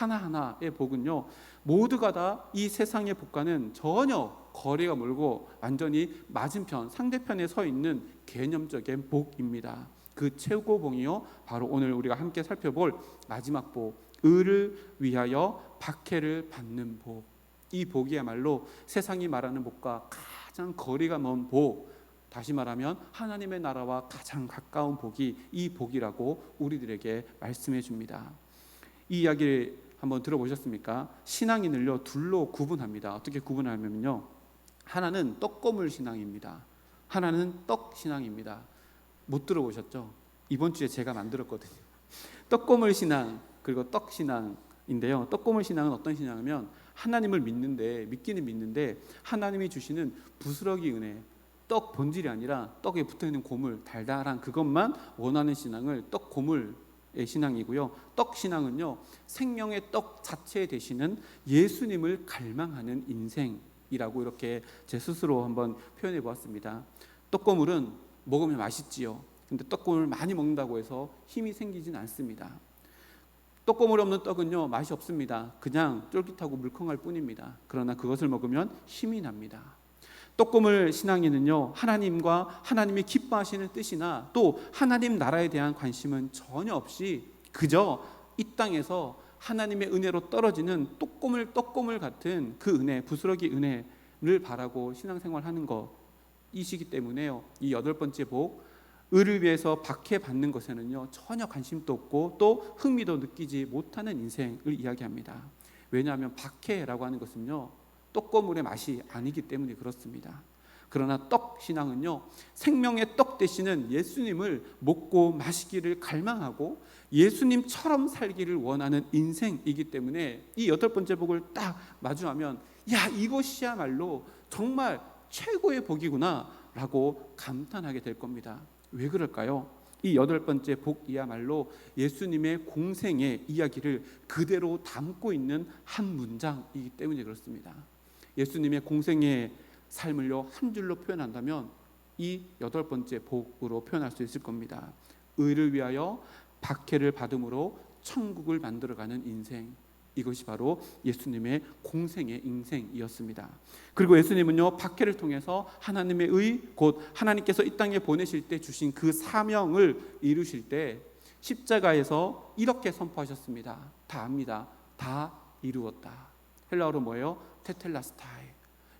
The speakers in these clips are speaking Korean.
하나하나의 복은요, 모두가 다 이 세상의 복과는 전혀 거리가 멀고 완전히 맞은편, 상대편에 서 있는 개념적인 복입니다. 그 최고봉이요, 바로 오늘 우리가 함께 살펴볼 마지막 복, 의를 위하여 박해를 받는 복. 이 복이야말로 세상이 말하는 복과 가장 거리가 먼 복, 다시 말하면 하나님의 나라와 가장 가까운 복이 이 복이라고 우리들에게 말씀해 줍니다. 이 이야기를 한번 들어보셨습니까? 신앙인을요, 둘로 구분합니다. 어떻게 구분하냐면요, 하나는 떡고물 신앙입니다. 하나는 떡 신앙입니다. 못 들어보셨죠? 이번 주에 제가 만들었거든요. 떡고물 신앙 그리고 떡 신앙인데요, 떡고물 신앙은 어떤 신앙이면 하나님을 믿기는 믿는데 하나님이 주시는 부스러기 은혜, 떡 본질이 아니라 떡에 붙어있는 고물, 달달한 그것만 원하는 신앙을 떡고물의 신앙이고요, 떡 신앙은요, 생명의 떡 자체 되시는 예수님을 갈망하는 인생이라고 이렇게 제 스스로 한번 표현해 보았습니다. 떡고물은 먹으면 맛있지요. 근데 떡고물 많이 먹는다고 해서 힘이 생기진 않습니다. 떡고물 없는 떡은요, 맛이 없습니다. 그냥 쫄깃하고 물컹할 뿐입니다. 그러나 그것을 먹으면 힘이 납니다. 떡고물 신앙에는요, 하나님과 하나님이 기뻐하시는 뜻이나 또 하나님 나라에 대한 관심은 전혀 없이 그저 이 땅에서 하나님의 은혜로 떨어지는 떡고물 같은 그 은혜, 부스러기 은혜를 바라고 신앙생활하는 것이시기 때문에요, 이 8번째 복, 의를 위해서 박해받는 것에는요, 전혀 관심도 없고 또 흥미도 느끼지 못하는 인생을 이야기합니다. 왜냐하면 박해라고 하는 것은요, 떡고물의 맛이 아니기 때문에 그렇습니다. 그러나 떡 신앙은요, 생명의 떡 되시는 예수님을 먹고 마시기를 갈망하고 예수님처럼 살기를 원하는 인생이기 때문에 이 8번째 복을 딱 마주하면, 야, 이것이야말로 정말 최고의 복이구나 라고 감탄하게 될 겁니다. 왜 그럴까요? 이 8번째 복이야말로 예수님의 공생의 이야기를 그대로 담고 있는 한 문장이기 때문에 그렇습니다. 예수님의 공생의 삶을요, 한 줄로 표현한다면 이 8번째 복으로 표현할 수 있을 겁니다. 의를 위하여 박해를 받음으로 천국을 만들어가는 인생, 이것이 바로 예수님의 공생의 인생이었습니다. 그리고 예수님은요, 박해를 통해서 하나님의 의, 곧 하나님께서 이 땅에 보내실 때 주신 그 사명을 이루실 때 십자가에서 이렇게 선포하셨습니다. 다 압니다. 다 이루었다. 헬라어로 뭐예요? 테텔라스타이.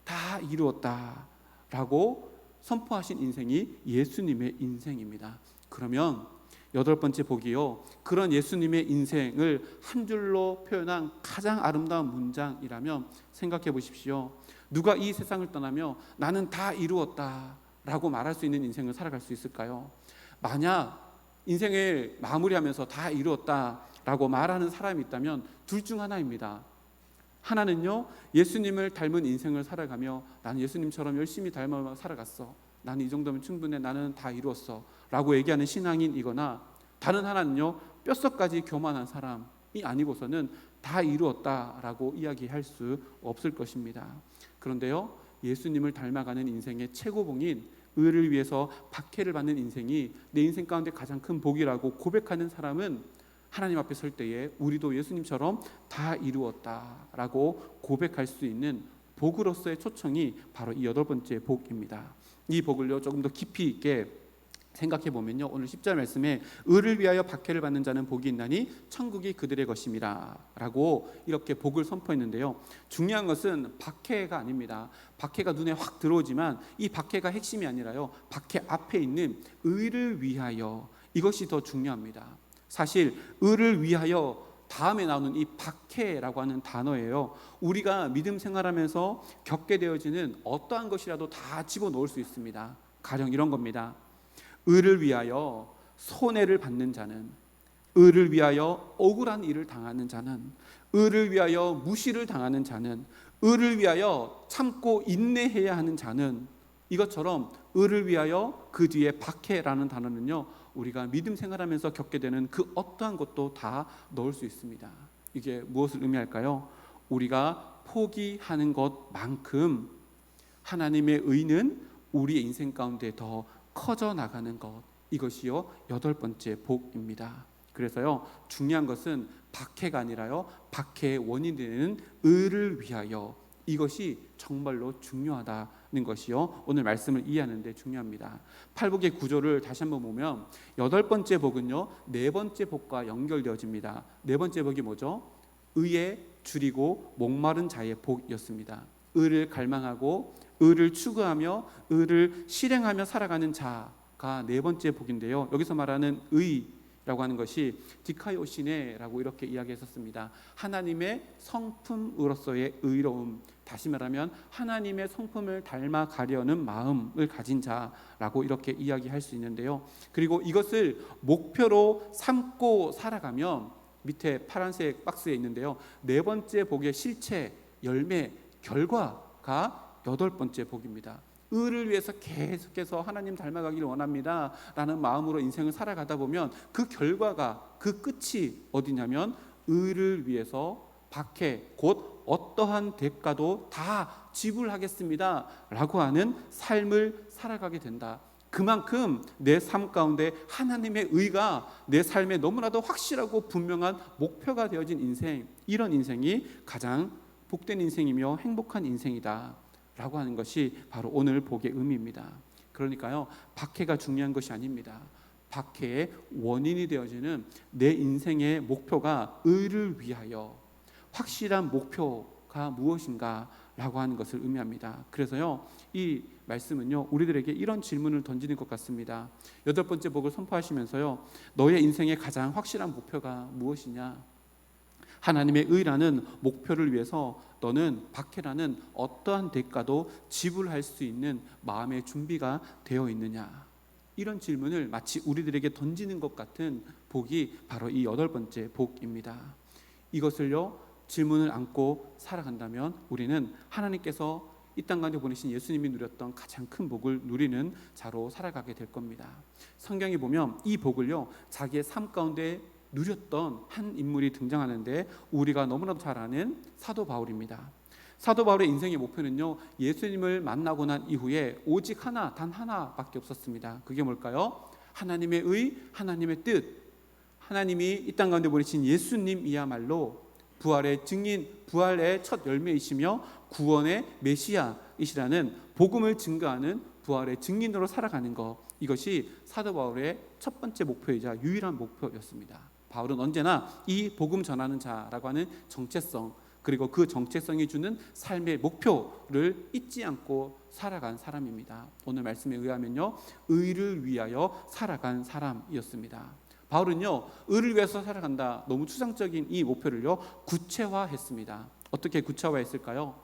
다 이루었다 라고 선포하신 인생이 예수님의 인생입니다. 그러면 8번째 복이요, 그런 예수님의 인생을 한 줄로 표현한 가장 아름다운 문장이라면 생각해 보십시오. 누가 이 세상을 떠나며 나는 다 이루었다 라고 말할 수 있는 인생을 살아갈 수 있을까요? 만약 인생을 마무리하면서 다 이루었다 라고 말하는 사람이 있다면 둘 중 하나입니다. 하나는요, 예수님을 닮은 인생을 살아가며 나는 예수님처럼 열심히 닮아 살아갔어, 나는 이 정도면 충분해, 나는 다 이루었어 라고 얘기하는 신앙인이거나, 다른 하나는요, 뼛속까지 교만한 사람이 아니고서는 다 이루었다라고 이야기할 수 없을 것입니다. 그런데요, 예수님을 닮아가는 인생의 최고봉인 의를 위해서 박해를 받는 인생이 내 인생 가운데 가장 큰 복이라고 고백하는 사람은 하나님 앞에 설 때에 우리도 예수님처럼 다 이루었다라고 고백할 수 있는 복으로서의 초청이 바로 이 8번째 복입니다. 이 복을요, 조금 더 깊이 있게 생각해 보면요, 오늘 10절 말씀에 의를 위하여 박해를 받는 자는 복이 있나니 천국이 그들의 것임이라 라고 이렇게 복을 선포했는데요, 중요한 것은 박해가 아닙니다. 박해가 눈에 확 들어오지만 이 박해가 핵심이 아니라요, 박해 앞에 있는 의를 위하여, 이것이 더 중요합니다. 사실 의를 위하여 다음에 나오는 이 박해라고 하는 단어예요, 우리가 믿음 생활하면서 겪게 되어지는 어떠한 것이라도 다 집어넣을 수 있습니다. 가령 이런 겁니다. 의를 위하여 손해를 받는 자는, 의를 위하여 억울한 일을 당하는 자는, 의를 위하여 무시를 당하는 자는, 의를 위하여 참고 인내해야 하는 자는, 이것처럼 의를 위하여 그 뒤에 박해라는 단어는요, 우리가 믿음 생활하면서 겪게 되는 그 어떠한 것도 다 넣을 수 있습니다. 이게 무엇을 의미할까요? 우리가 포기하는 것만큼 하나님의 의는 우리의 인생 가운데 더 커져 나가는 것, 이것이요 8번째 복입니다. 그래서요, 중요한 것은 박해가 아니라요, 박해의 원인이 되는 의를 위하여. 이것이 정말로 중요하다는 것이요, 오늘 말씀을 이해하는 데 중요합니다. 팔복의 구조를 다시 한번 보면 8번째 복은요, 4번째 복과 연결되어집니다. 4번째 복이 뭐죠? 의에 줄이고 목마른 자의 복이었습니다. 의를 갈망하고 의를 추구하며 의를 실행하며 살아가는 자가 4번째 복인데요, 여기서 말하는 의라고 하는 것이 디카이오시네라고 이렇게 이야기했었습니다. 하나님의 성품으로서의 의로움, 다시 말하면 하나님의 성품을 닮아가려는 마음을 가진 자라고 이렇게 이야기할 수 있는데요, 그리고 이것을 목표로 삼고 살아가면 밑에 파란색 박스에 있는데요, 4번째 복의 실체, 열매, 결과가 8번째 복입니다. 의를 위해서 계속해서 하나님 닮아가기를 원합니다 라는 마음으로 인생을 살아가다 보면 그 결과가, 그 끝이 어디냐면 의를 위해서 박해, 곧 어떠한 대가도 다 지불하겠습니다 라고 하는 삶을 살아가게 된다. 그만큼 내 삶 가운데 하나님의 의가 내 삶에 너무나도 확실하고 분명한 목표가 되어진 인생, 이런 인생이 가장 복된 인생이며 행복한 인생이다 라고 하는 것이 바로 오늘 복의 의미입니다. 그러니까요, 박해가 중요한 것이 아닙니다. 박해의 원인이 되어지는 내 인생의 목표가 의를 위하여, 확실한 목표가 무엇인가 라고 하는 것을 의미합니다. 그래서요, 이 말씀은요, 우리들에게 이런 질문을 던지는 것 같습니다. 8번째 복을 선포하시면서요, 너의 인생의 가장 확실한 목표가 무엇이냐? 하나님의 의라는 목표를 위해서 너는 박해라는 어떠한 대가도 지불할 수 있는 마음의 준비가 되어 있느냐? 이런 질문을 마치 우리들에게 던지는 것 같은 복이 바로 이 8번째 복입니다. 이것을요, 질문을 안고 살아간다면 우리는 하나님께서 이 땅 가운데 보내신 예수님이 누렸던 가장 큰 복을 누리는 자로 살아가게 될 겁니다. 성경에 보면 이 복을요, 자기의 삶 가운데 누렸던 한 인물이 등장하는데 우리가 너무나도 잘 아는 사도 바울입니다. 사도 바울의 인생의 목표는요, 예수님을 만나고 난 이후에 오직 하나, 단 하나밖에 없었습니다. 그게 뭘까요? 하나님의 의, 하나님의 뜻, 하나님이 이 땅 가운데 보내신 예수님이야말로 부활의 증인, 부활의 첫 열매이시며 구원의 메시아이시라는 복음을 증거하는 부활의 증인으로 살아가는 것, 이것이 사도 바울의 첫 번째 목표이자 유일한 목표였습니다. 바울은 언제나 이 복음 전하는 자라고 하는 정체성, 그리고 그 정체성이 주는 삶의 목표를 잊지 않고 살아간 사람입니다. 오늘 말씀에 의하면요, 의를 위하여 살아간 사람이었습니다. 바울은요, 의를 위해서 살아간다, 너무 추상적인 이 목표를요, 구체화했습니다. 어떻게 구체화했을까요?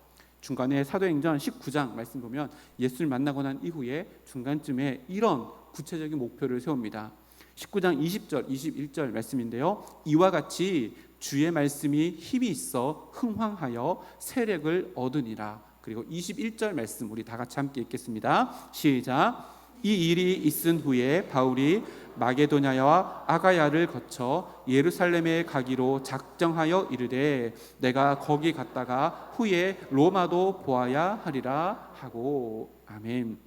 중간에 사도행전 19장 말씀 보면 예수를 만나고 난 이후에 중간쯤에 이런 구체적인 목표를 세웁니다. 19장 20절 21절 말씀인데요, 이와 같이 주의 말씀이 힘이 있어 흥황하여 세력을 얻으니라. 그리고 21절 말씀 우리 다 같이 함께 읽겠습니다. 시작. 이 일이 있은 후에 바울이 마게도냐와 아가야를 거쳐 예루살렘에 가기로 작정하여 이르되 내가 거기 갔다가 후에 로마도 보아야 하리라 하고. 아멘.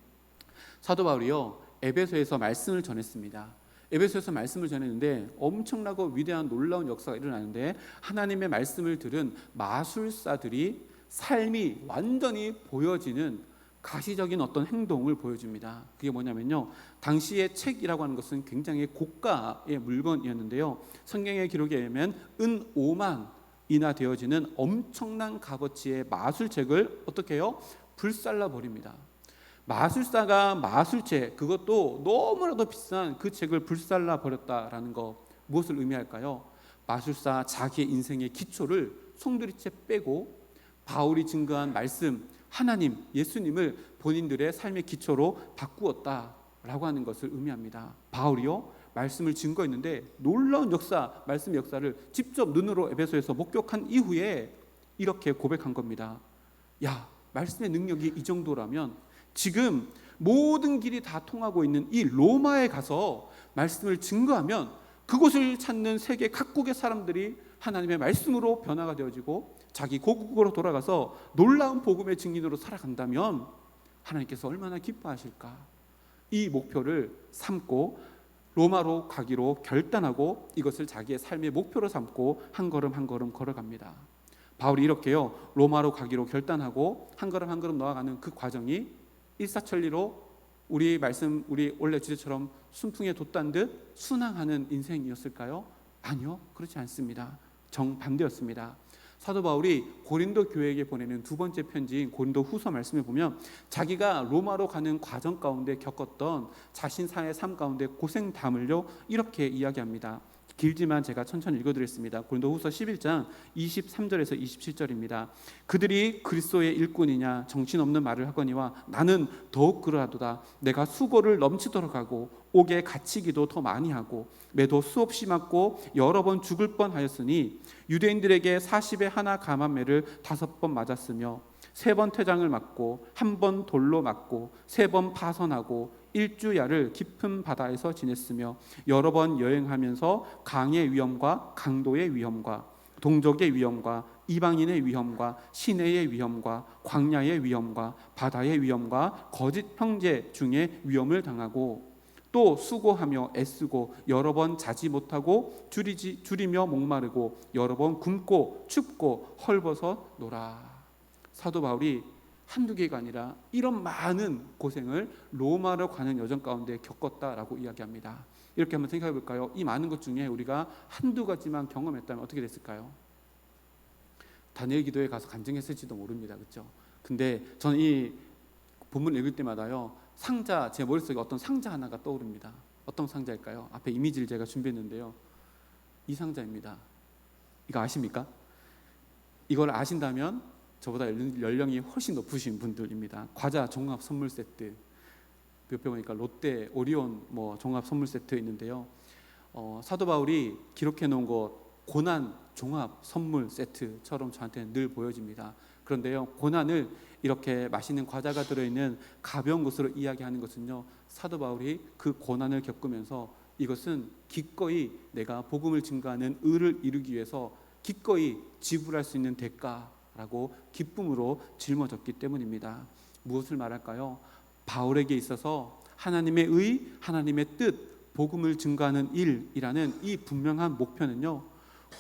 사도 바울이요, 에베소에서 말씀을 전했습니다. 에베소에서 말씀을 전했는데 엄청나고 위대한 놀라운 역사가 일어나는데, 하나님의 말씀을 들은 마술사들이 삶이 완전히 보여지는 가시적인 어떤 행동을 보여줍니다. 그게 뭐냐면요, 당시의 책이라고 하는 것은 굉장히 고가의 물건이었는데요, 성경의 기록에 의하면 은 5만이나 되어지는 엄청난 값어치의 마술책을 어떻게 해요? 불살라 버립니다. 마술사가 마술책, 그것도 너무나도 비싼 그 책을 불살라 버렸다라는 거, 무엇을 의미할까요? 마술사 자기의 인생의 기초를 송두리째 빼고 바울이 증거한 말씀, 하나님, 예수님을 본인들의 삶의 기초로 바꾸었다라고 하는 것을 의미합니다. 바울이요, 말씀을 증거했는데 놀라운 역사, 말씀의 역사를 직접 눈으로 에베소에서 목격한 이후에 이렇게 고백한 겁니다. 야, 말씀의 능력이 이 정도라면 지금 모든 길이 다 통하고 있는 이 로마에 가서 말씀을 증거하면 그곳을 찾는 세계 각국의 사람들이 하나님의 말씀으로 변화가 되어지고 자기 고국으로 돌아가서 놀라운 복음의 증인으로 살아간다면 하나님께서 얼마나 기뻐하실까. 이 목표를 삼고 로마로 가기로 결단하고 이것을 자기의 삶의 목표로 삼고 한 걸음 한 걸음 걸어갑니다. 바울이 이렇게요, 로마로 가기로 결단하고 한 걸음 한 걸음 나아가는 그 과정이 일사천리로 우리 원래 주제처럼 순풍에 돛단 듯 순항하는 인생이었을까요? 아니요, 그렇지 않습니다. 정반대였습니다. 사도 바울이 고린도 교회에게 보내는 두 번째 편지인 고린도 후서 말씀에 보면 자기가 로마로 가는 과정 가운데 겪었던 자신의 삶 가운데 고생담을요 이렇게 이야기합니다. 길지만 제가 천천히 읽어드리겠습니다. 고린도 후서 11장 23절에서 27절입니다. 그들이 그리스도의 일꾼이냐 정신없는 말을 하거니와 나는 더욱 그러하도다. 내가 수고를 넘치도록 하고 옥에 갇히기도 더 많이 하고 매도 수없이 맞고 여러 번 죽을 뻔하였으니 유대인들에게 40에 하나 감한매를 5번 맞았으며 3번 퇴장을 맞고 1번 돌로 맞고 3번 파선하고 일주야를 깊은 바다에서 지냈으며 여러 번 여행하면서 강의 위험과 강도의 위험과 동족의 위험과 이방인의 위험과 시내의 위험과 광야의 위험과 바다의 위험과 거짓 형제 중에 위험을 당하고 또 수고하며 애쓰고 여러 번 자지 못하고 줄이며 목마르고 여러 번 굶고 춥고 헐벗어 놀아. 사도 바울이 한두 개가 아니라 이런 많은 고생을 로마로 가는 여정 가운데 겪었다라고 이야기합니다. 이렇게 한번 생각해 볼까요? 이 많은 것 중에 우리가 한두 가지만 경험했다면 어떻게 됐을까요? 다니엘 기도에 가서 간증했을지도 모릅니다. 그렇죠? 근데 저는 이 본문 읽을 때마다요 상자, 제 머릿속에 어떤 상자 하나가 떠오릅니다. 어떤 상자일까요? 앞에 이미지를 제가 준비했는데요, 이 상자입니다. 이거 아십니까? 이걸 아신다면 저보다 연령이 훨씬 높으신 분들입니다. 과자 종합 선물 세트, 옆에 보니까 롯데 오리온 종합 선물 세트 있는데요, 사도 바울이 기록해 놓은 것 고난 종합 선물 세트처럼 저한테는 늘 보여집니다. 그런데요, 고난을 이렇게 맛있는 과자가 들어있는 가벼운 것으로 이야기하는 것은요, 사도 바울이 그 고난을 겪으면서 이것은 기꺼이 내가 복음을 증거하는 의를 이루기 위해서 기꺼이 지불할 수 있는 대가라고 기쁨으로 짊어졌기 때문입니다. 무엇을 말할까요? 바울에게 있어서 하나님의 의, 하나님의 뜻, 복음을 증거하는 일이라는 이 분명한 목표는요,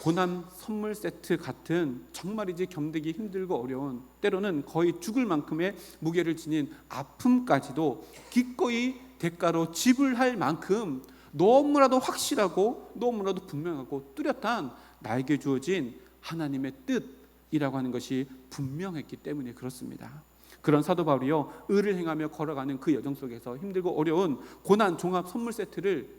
고난 선물 세트 같은 정말이지 견디기 힘들고 어려운, 때로는 거의 죽을 만큼의 무게를 지닌 아픔까지도 기꺼이 대가로 지불할 만큼 너무나도 확실하고 너무나도 분명하고 뚜렷한 나에게 주어진 하나님의 뜻이라고 하는 것이 분명했기 때문에 그렇습니다. 그런 사도 바울이요, 의를 행하며 걸어가는 그 여정 속에서 힘들고 어려운 고난 종합 선물 세트를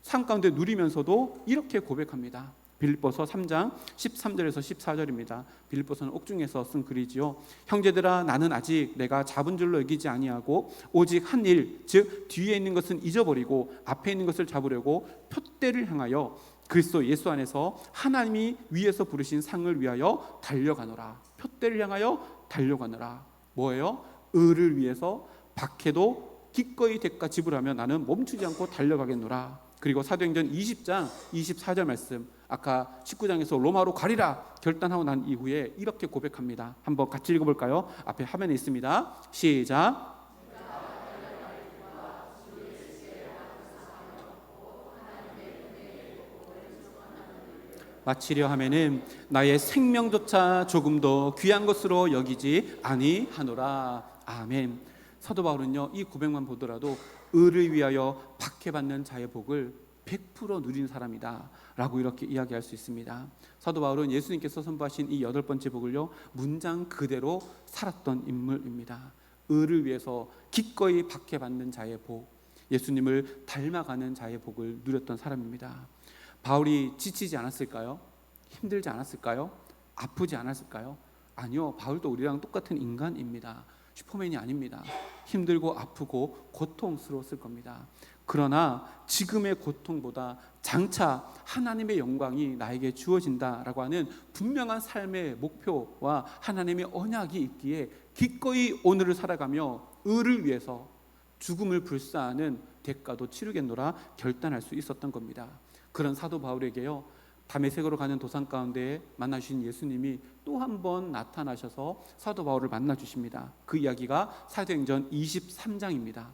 삶 가운데 누리면서도 이렇게 고백합니다. 빌립보서 3장 13절에서 14절입니다. 빌립보서는 옥중에서 쓴 글이지요. 형제들아, 나는 아직 내가 잡은 줄로 여기지 아니하고 오직 한 일, 즉 뒤에 있는 것은 잊어버리고 앞에 있는 것을 잡으려고 표대를 향하여 그리스도 예수 안에서 하나님이 위에서 부르신 상을 위하여 달려가노라. 표대를 향하여 달려가노라. 뭐예요? 의를 위해서 박해도 기꺼이 대가 지불하며 나는 멈추지 않고 달려가겠노라. 그리고 사도행전 20장 24절 말씀, 아까 19장에서 로마로 가리라 결단하고 난 이후에 이렇게 고백합니다. 한번 같이 읽어볼까요? 앞에 화면에 있습니다. 시작. 마치려 하면은 나의 생명조차 조금도 귀한 것으로 여기지 아니하노라. 아멘. 사도 바울은요, 이 고백만 보더라도 의를 위하여 박해받는 자의 복을 100% 누린 사람이다 라고 이렇게 이야기할 수 있습니다. 사도 바울은 예수님께서 선포하신 이 8번째 복을요, 문장 그대로 살았던 인물입니다. 의를 위해서 기꺼이 박해받는 자의 복, 예수님을 닮아가는 자의 복을 누렸던 사람입니다. 바울이 지치지 않았을까요? 힘들지 않았을까요? 아프지 않았을까요? 아니요, 바울도 우리랑 똑같은 인간입니다. 슈퍼맨이 아닙니다. 힘들고 아프고 고통스러웠을 겁니다. 그러나 지금의 고통보다 장차 하나님의 영광이 나에게 주어진다라고 하는 분명한 삶의 목표와 하나님의 언약이 있기에 기꺼이 오늘을 살아가며 의를 위해서 죽음을 불사하는 대가도 치르겠노라 결단할 수 있었던 겁니다. 그런 사도 바울에게요, 다메섹으로 가는 도상 가운데 만나주신 예수님이 또 한 번 나타나셔서 사도 바울을 만나주십니다. 그 이야기가 사도행전 23장입니다.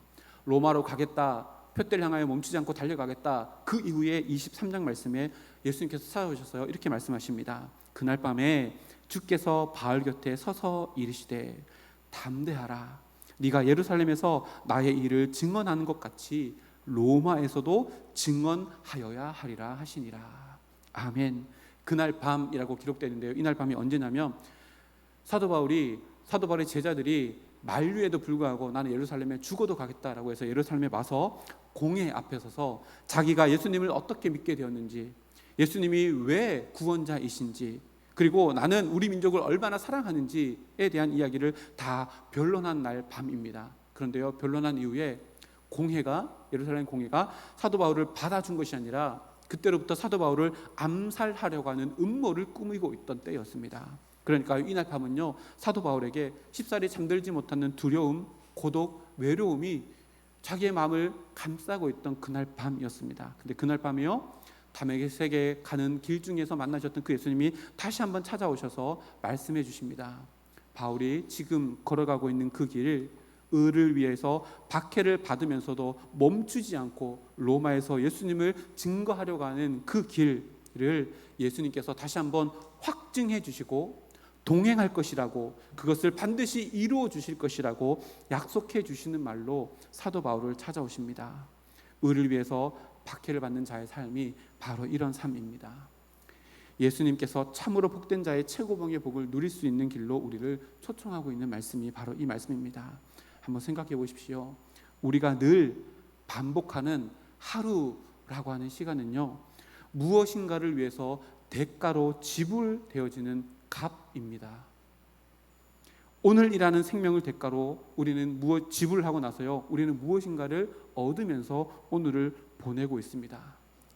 로마로 가겠다 표대를 향하여 멈추지 않고 달려가겠다. 그 이후에 23장 말씀에 예수님께서 찾아오셔서 이렇게 말씀하십니다. 그날 밤에 주께서 바울 곁에 서서 이르시되 담대하라. 네가 예루살렘에서 나의 일을 증언하는 것 같이 로마에서도 증언하여야 하리라 하시니라. 아멘. 그날 밤이라고 기록되는데요, 이날 밤이 언제냐면 사도 바울의 제자들이 만류에도 불구하고 나는 예루살렘에 죽어도 가겠다라고 해서 예루살렘에 와서 공회 앞에 서서 자기가 예수님을 어떻게 믿게 되었는지, 예수님이 왜 구원자이신지, 그리고 나는 우리 민족을 얼마나 사랑하는지에 대한 이야기를 다 변론한 날 밤입니다. 그런데요, 변론한 이후에 예루살렘 공회가 사도 바울을 받아준 것이 아니라 그때로부터 사도 바울을 암살하려고 하는 음모를 꾸미고 있던 때였습니다. 그러니까 이날 밤은요, 사도 바울에게 쉽사리 잠들지 못하는 두려움, 고독, 외로움이 자기의 마음을 감싸고 있던 그날 밤이었습니다. 근데 그날 밤에요, 다메섹에 가는 길 중에서 만나셨던 그 예수님이 다시 한번 찾아오셔서 말씀해 주십니다. 바울이 지금 걸어가고 있는 그 길, 의를 위해서 박해를 받으면서도 멈추지 않고 로마에서 예수님을 증거하려고 하는 그 길을 예수님께서 다시 한번 확증해 주시고 동행할 것이라고, 그것을 반드시 이루어 주실 것이라고 약속해 주시는 말로 사도 바울을 찾아오십니다. 의를 위해서 박해를 받는 자의 삶이 바로 이런 삶입니다. 예수님께서 참으로 복된 자의 최고봉의 복을 누릴 수 있는 길로 우리를 초청하고 있는 말씀이 바로 이 말씀입니다. 한번 생각해 보십시오. 우리가 늘 반복하는 하루라고 하는 시간은요, 무엇인가를 위해서 대가로 지불되어지는 값입니다. 오늘 일하는 생명을 대가로 우리는 지불하고 나서요, 우리는 무엇인가를 얻으면서 오늘을 보내고 있습니다.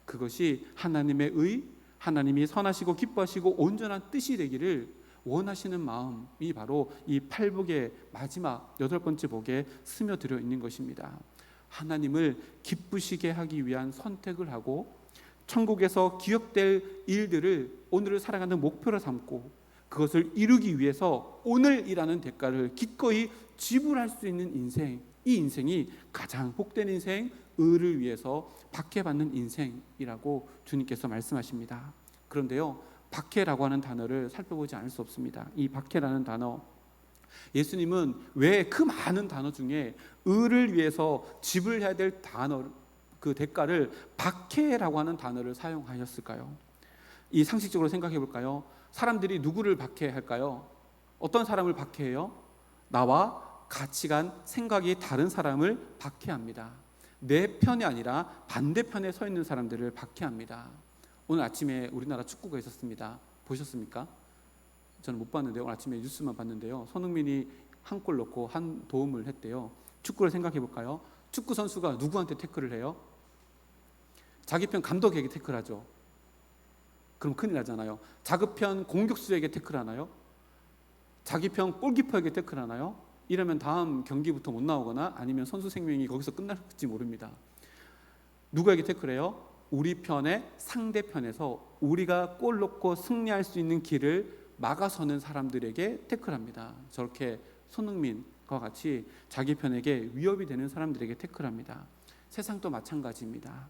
그것이 하나님의 의, 하나님이 선하시고 기뻐하시고 온전한 뜻이 되기를 원하시는 마음이 바로 이 팔복의 마지막 8번째 복에 스며들어 있는 것입니다. 하나님을 기쁘시게 하기 위한 선택을 하고 천국에서 기억될 일들을 오늘을 살아가는 목표로 삼고 그것을 이루기 위해서 오늘 일하는 대가를 기꺼이 지불할 수 있는 인생, 이 인생이 가장 복된 인생, 의를 위해서 박해받는 인생이라고 주님께서 말씀하십니다. 그런데요, 박해라고 하는 단어를 살펴보지 않을 수 없습니다. 이 박해라는 단어, 예수님은 왜 그 많은 단어 중에 의를 위해서 지불해야 될 단어, 그 대가를 박해라고 하는 단어를 사용하셨을까요? 이 상식적으로 생각해 볼까요? 사람들이 누구를 박해할까요? 어떤 사람을 박해해요? 나와 가치관, 생각이 다른 사람을 박해합니다. 내 편이 아니라 반대편에 서 있는 사람들을 박해합니다. 오늘 아침에 우리나라 축구가 있었습니다. 보셨습니까? 저는 못 봤는데 오늘 아침에 뉴스만 봤는데요, 손흥민이 한 골 넣고 한 도움을 했대요. 축구를 생각해 볼까요? 축구 선수가 누구한테 태클을 해요? 자기 편 감독에게 태클하죠. 그럼 큰일 나잖아요. 자기 편 공격수에게 태클하나요? 자기 편 골키퍼에게 태클하나요? 이러면 다음 경기부터 못 나오거나 아니면 선수 생명이 거기서 끝날지 모릅니다. 누구에게 태클해요? 우리 편의 상대편에서 우리가 골 넣고 승리할 수 있는 길을 막아서는 사람들에게 태클합니다. 저렇게 손흥민과 같이 자기 편에게 위협이 되는 사람들에게 태클합니다. 세상도 마찬가지입니다.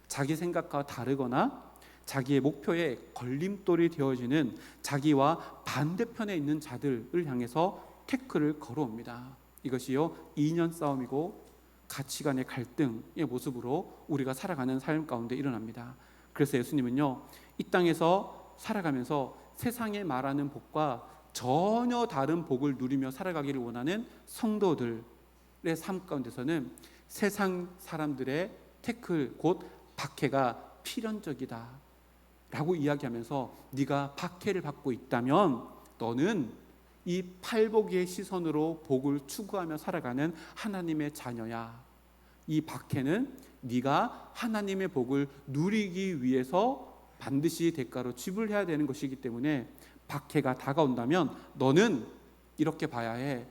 자기 생각과 다르거나 자기의 목표에 걸림돌이 되어지는 자기와 반대편에 있는 자들을 향해서 태클을 걸어옵니다. 이것이요, 이념 싸움이고 가치관의 갈등의 모습으로 우리가 살아가는 삶 가운데 일어납니다. 그래서 예수님은요, 이 땅에서 살아가면서 세상에 말하는 복과 전혀 다른 복을 누리며 살아가기를 원하는 성도들의 삶 가운데서는 세상 사람들의 태클, 곧 박해가 필연적이다 라고 이야기하면서 네가 박해를 받고 있다면 너는 이 팔복의 시선으로 복을 추구하며 살아가는 하나님의 자녀야. 이 박해는 네가 하나님의 복을 누리기 위해서 반드시 대가로 지불해야 되는 것이기 때문에 박해가 다가온다면 너는 이렇게 봐야 해.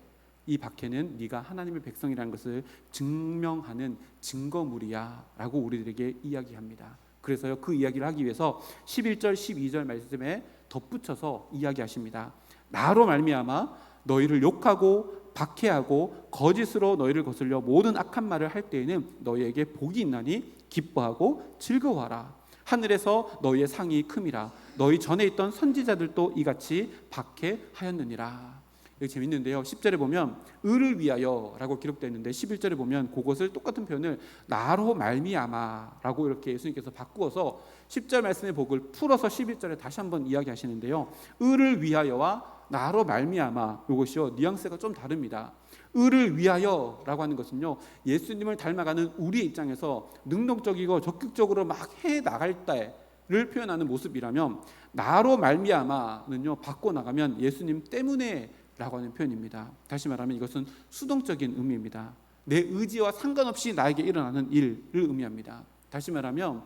이 박해는 네가 하나님의 백성이라는 것을 증명하는 증거물이야 라고 우리들에게 이야기합니다. 그래서요, 그 이야기를 하기 위해서 11절 12절 말씀에 덧붙여서 이야기하십니다. 나로 말미암아 너희를 욕하고 박해하고 거짓으로 너희를 거슬려 모든 악한 말을 할 때에는 너희에게 복이 있나니 기뻐하고 즐거워하라. 하늘에서 너희의 상이 큼이라. 너희 전에 있던 선지자들도 이같이 박해하였느니라. 여기 재밌는데요. 10절에 보면 의를 위하여 라고 기록되어 있는데 11절에 보면 그것을 똑같은 표현을 나로 말미암아 라고 이렇게 예수님께서 바꾸어서 10절 말씀의 복을 풀어서 11절에 다시 한번 이야기하시는데요. 의를 위하여와 나로 말미암아, 이것이요 뉘앙스가 좀 다릅니다. 의를 위하여라고 하는 것은요, 예수님을 닮아가는 우리의 입장에서 능동적이고 적극적으로 막 해 나갈 때를 표현하는 모습이라면, 나로 말미암아는요 바꿔 나가면 예수님 때문에 라고 하는 표현입니다. 다시 말하면 이것은 수동적인 의미입니다. 내 의지와 상관없이 나에게 일어나는 일을 의미합니다. 다시 말하면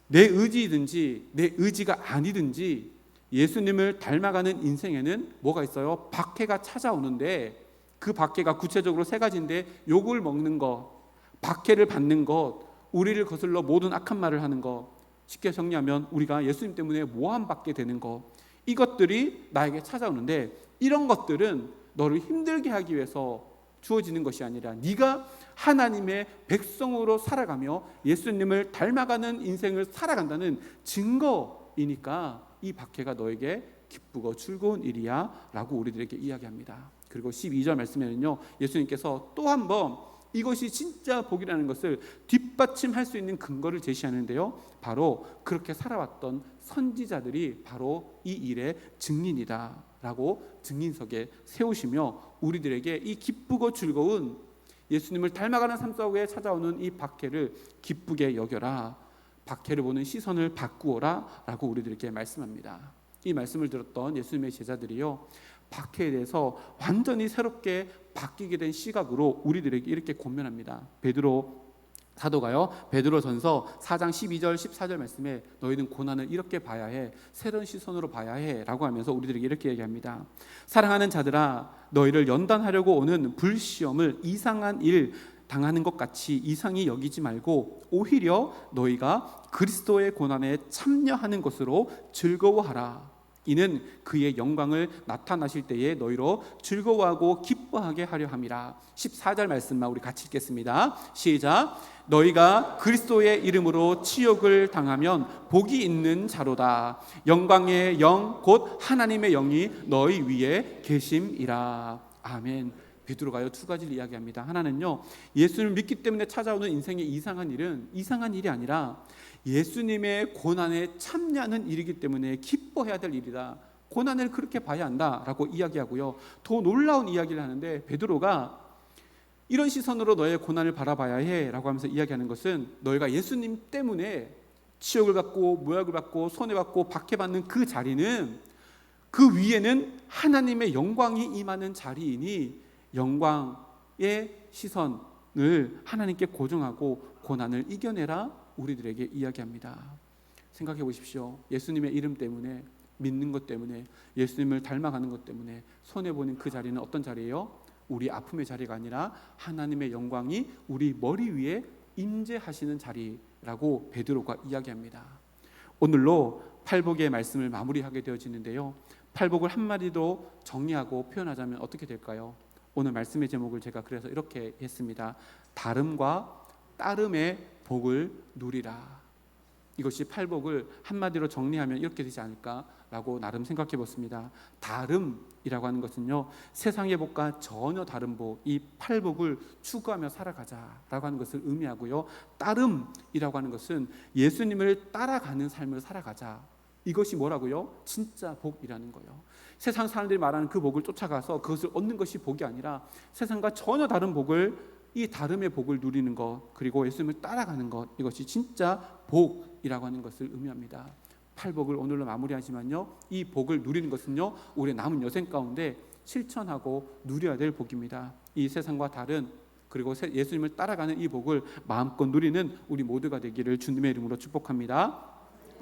내 의지든지 내 의지가 아니든지 예수님을 닮아가는 인생에는 뭐가 있어요? 박해가 찾아오는데, 그 박해가 구체적으로 세 가지인데, 욕을 먹는 것, 박해를 받는 것, 우리를 거슬러 모든 악한 말을 하는 것, 쉽게 정리하면 우리가 예수님 때문에 모함받게 되는 것, 이것들이 나에게 찾아오는데, 이런 것들은 너를 힘들게 하기 위해서 주어지는 것이 아니라 네가 하나님의 백성으로 살아가며 예수님을 닮아가는 인생을 살아간다는 증거이니까 이 박해가 너에게 기쁘고 즐거운 일이야 라고 우리들에게 이야기합니다. 그리고 12절 말씀에는요, 예수님께서 또 한 번 이것이 진짜 복이라는 것을 뒷받침할 수 있는 근거를 제시하는데요, 바로 그렇게 살아왔던 선지자들이 바로 이 일의 증인이다 라고 증인석에 세우시며 우리들에게 이 기쁘고 즐거운 예수님을 닮아가는 삶 속에 찾아오는 이 박해를 기쁘게 여겨라, 박해를 보는 시선을 바꾸어라 라고 우리들에게 말씀합니다. 이 말씀을 들었던 예수님의 제자들이요, 박해에 대해서 완전히 새롭게 바뀌게 된 시각으로 우리들에게 이렇게 권면합니다. 베드로 사도가요, 베드로전서 4장 12절 14절 말씀에 너희는 고난을 이렇게 봐야 해, 새로운 시선으로 봐야 해 라고 하면서 우리들에게 이렇게 얘기합니다. 사랑하는 자들아, 너희를 연단하려고 오는 불시험을 이상한 일 당하는 것 같이 이상히 여기지 말고 오히려 너희가 그리스도의 고난에 참여하는 것으로 즐거워하라. 이는 그의 영광을 나타나실 때에 너희로 즐거워하고 기뻐하게 하려 함이라. 14절 말씀만 우리 같이 읽겠습니다. 시작. 너희가 그리스도의 이름으로 치욕을 당하면 복이 있는 자로다. 영광의 영 곧 하나님의 영이 너희 위에 계심이라. 아멘. 베드로가요 두 가지를 이야기합니다. 하나는요, 예수님을 믿기 때문에 찾아오는 인생의 이상한 일은 이상한 일이 아니라 예수님의 고난에 참여하는 일이기 때문에 기뻐해야 될 일이다. 고난을 그렇게 봐야 한다라고 이야기하고요. 더 놀라운 이야기를 하는데, 베드로가 이런 시선으로 너의 고난을 바라봐야 해라고 하면서 이야기하는 것은 너희가 예수님 때문에 치욕을 받고 모욕을 받고 손해받고 박해받는 그 자리는, 그 위에는 하나님의 영광이 임하는 자리이니 영광의 시선을 하나님께 고정하고 고난을 이겨내라 우리들에게 이야기합니다. 생각해 보십시오. 예수님의 이름 때문에, 믿는 것 때문에, 예수님을 닮아가는 것 때문에 손해보는 그 자리는 어떤 자리예요? 우리 아픔의 자리가 아니라 하나님의 영광이 우리 머리 위에 임재하시는 자리라고 베드로가 이야기합니다. 오늘로 팔복의 말씀을 마무리하게 되어지는데요, 팔복을 한마디로 정리하고 표현하자면 어떻게 될까요? 오늘 말씀의 제목을 제가 그래서 이렇게 했습니다. 다름과 따름의 복을 누리라. 이것이 팔복을 한마디로 정리하면 이렇게 되지 않을까라고 나름 생각해 봤습니다. 다름이라고 하는 것은요, 세상의 복과 전혀 다른 복, 이 팔복을 추구하며 살아가자라고 하는 것을 의미하고요, 따름이라고 하는 것은 예수님을 따라가는 삶을 살아가자, 이것이 뭐라고요? 진짜 복이라는 거예요. 세상 사람들이 말하는 그 복을 쫓아가서 그것을 얻는 것이 복이 아니라 세상과 전혀 다른 복을, 이 다름의 복을 누리는 것, 그리고 예수님을 따라가는 것, 이것이 진짜 복이라고 하는 것을 의미합니다. 팔복을 오늘로 마무리하지만요, 이 복을 누리는 것은요, 우리 남은 여생 가운데 실천하고 누려야 될 복입니다. 이 세상과 다른, 그리고 예수님을 따라가는 이 복을 마음껏 누리는 우리 모두가 되기를 주님의 이름으로 축복합니다.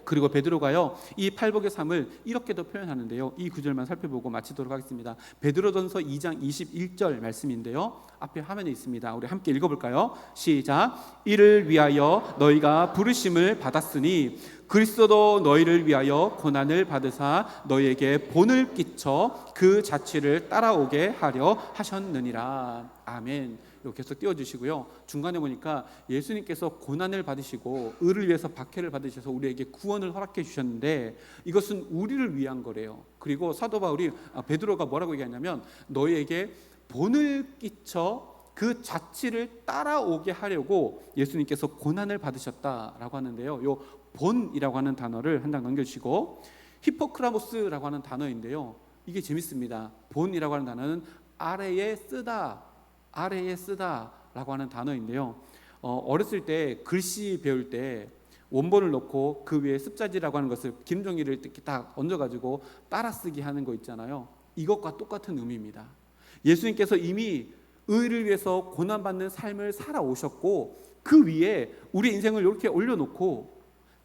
그리고 베드로가요, 이 팔복의 삶을 이렇게도 표현하는데요. 이 구절만 살펴보고 마치도록 하겠습니다. 베드로전서 2장 21절 말씀인데요. 앞에 화면에 있습니다. 우리 함께 읽어볼까요? 시작. 이를 위하여 너희가 부르심을 받았으니 그리스도도 너희를 위하여 고난을 받으사 너희에게 본을 끼쳐 그 자취를 따라오게 하려 하셨느니라. 아멘. 이렇게 계속 띄워주시고요. 중간에 보니까 예수님께서 고난을 받으시고 의를 위해서 박해를 받으셔서 우리에게 구원을 허락해 주셨는데 이것은 우리를 위한 거래요. 그리고 사도 바울이 베드로가 뭐라고 얘기하냐면 너희에게 본을 끼쳐 그 자취를 따라오게 하려고 예수님께서 고난을 받으셨다라고 하는데요. 요 본이라고 하는 단어를 한 장 넘겨주시고 히포크라모스라고 하는 단어인데요. 이게 재밌습니다. 본이라고 하는 단어는 아래에 쓰다라고 하는 단어인데요. 어렸을 때 글씨 배울 때 원본을 넣고 그 위에 습자지라고 하는 것을 기름종이를 이렇게 딱 얹어가지고 따라쓰기 하는 거 있잖아요. 이것과 똑같은 의미입니다. 예수님께서 이미 의를 위해서 고난받는 삶을 살아오셨고 그 위에 우리 인생을 이렇게 올려놓고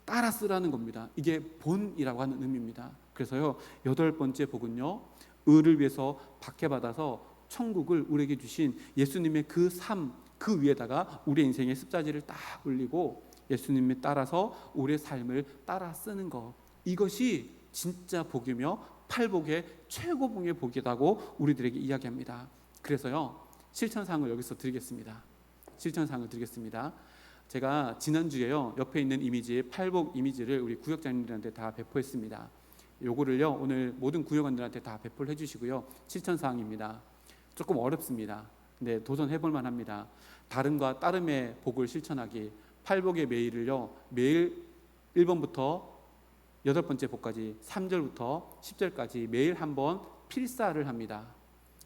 따라 쓰라는 겁니다. 이게 본이라고 하는 의미입니다. 그래서요, 8번째 복은요, 의를 위해서 박해받아서 천국을 우리에게 주신 예수님의 그 삶, 그 위에다가 우리 인생의 습자지를 딱 올리고 예수님을 따라서 우리의 삶을 따라 쓰는 것, 이것이 진짜 복이며 팔복의 최고봉의 복이라고 우리들에게 이야기합니다. 그래서요, 실천사항을 여기서 드리겠습니다. 제가 지난주에요, 옆에 있는 이미지, 팔복 이미지를 우리 구역장님들한테 다 배포했습니다. 요거를요, 오늘 모든 구역원들한테 다 배포를 해주시고요. 실천사항입니다. 조금 어렵습니다. 근데 도전해볼 만합니다. 다름과 따름의 복을 실천하기. 팔복의 매일을요, 매일 1번부터 8번째 복까지 3절부터 10절까지 매일 한번 필사를 합니다.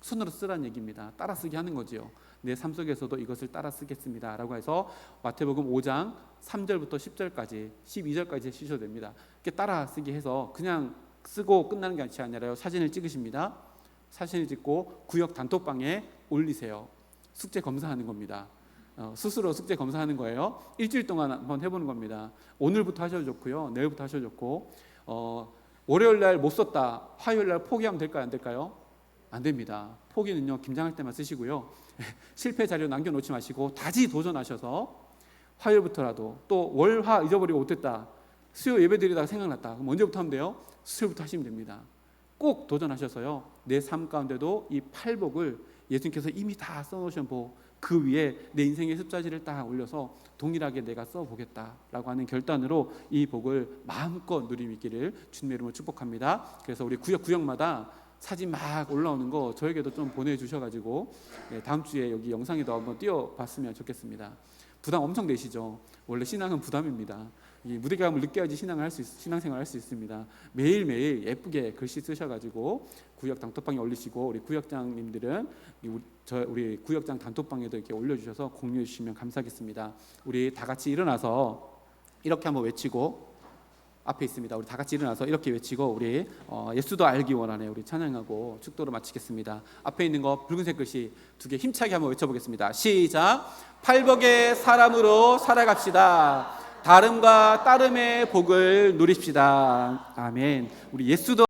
손으로 쓰라는 얘기입니다. 따라 쓰기 하는 거지요. 내 삶 속에서도 이것을 따라 쓰겠습니다 라고 해서 마태복음 5장 3절부터 10절까지 12절까지 쓰셔도 됩니다. 이렇게 따라 쓰기 해서 그냥 쓰고 끝나는 게 아니라요, 사진을 찍으십니다. 사진을 찍고 구역 단톡방에 올리세요. 숙제 검사하는 겁니다. 스스로 숙제 검사하는 거예요. 일주일 동안 한번 해보는 겁니다. 오늘부터 하셔도 좋고요, 내일부터 하셔도 좋고, 월요일 날 못 썼다, 화요일 날 포기하면 될까요, 안 될까요? 안 됩니다. 포기는요, 김장할 때만 쓰시고요. 실패 자료 남겨놓지 마시고 다시 도전하셔서 화요일부터라도, 또 월, 화 잊어버리고 못했다, 수요 예배 드리다가 생각났다, 그럼 언제부터 하면 돼요? 수요일부터 하시면 됩니다. 꼭 도전하셔서요, 내 삶 가운데도 이 팔복을 예수님께서 이미 다 써놓으신 복, 그 위에 내 인생의 습자지를 딱 올려서 동일하게 내가 써보겠다라고 하는 결단으로 이 복을 마음껏 누리기를 주님의 이름으로 축복합니다. 그래서 우리 구역마다 사진 막 올라오는 거 저에게도 좀 보내주셔가지고 다음 주에 여기 영상에도 한번 띄워봤으면 좋겠습니다. 부담 엄청 되시죠? 원래 신앙은 부담입니다. 이 무대감을 느껴야지 신앙생활 할 수 있습니다. 매일매일 예쁘게 글씨 쓰셔가지고 구역 단톡방에 올리시고, 우리 구역장님들은 우리 구역장 단톡방에도 이렇게 올려주셔서 공유해 주시면 감사하겠습니다. 우리 다 같이 일어나서 이렇게 한번 외치고, 앞에 있습니다. 우리 다 같이 일어나서 이렇게 외치고 우리 예수도 알기 원하네 우리 찬양하고 축도를 마치겠습니다. 앞에 있는 거 붉은색 글씨 2개 힘차게 한번 외쳐보겠습니다. 시작. 팔복의 사람으로 살아갑시다. 다름과 따름의 복을 누립시다. 아멘. 우리 예수도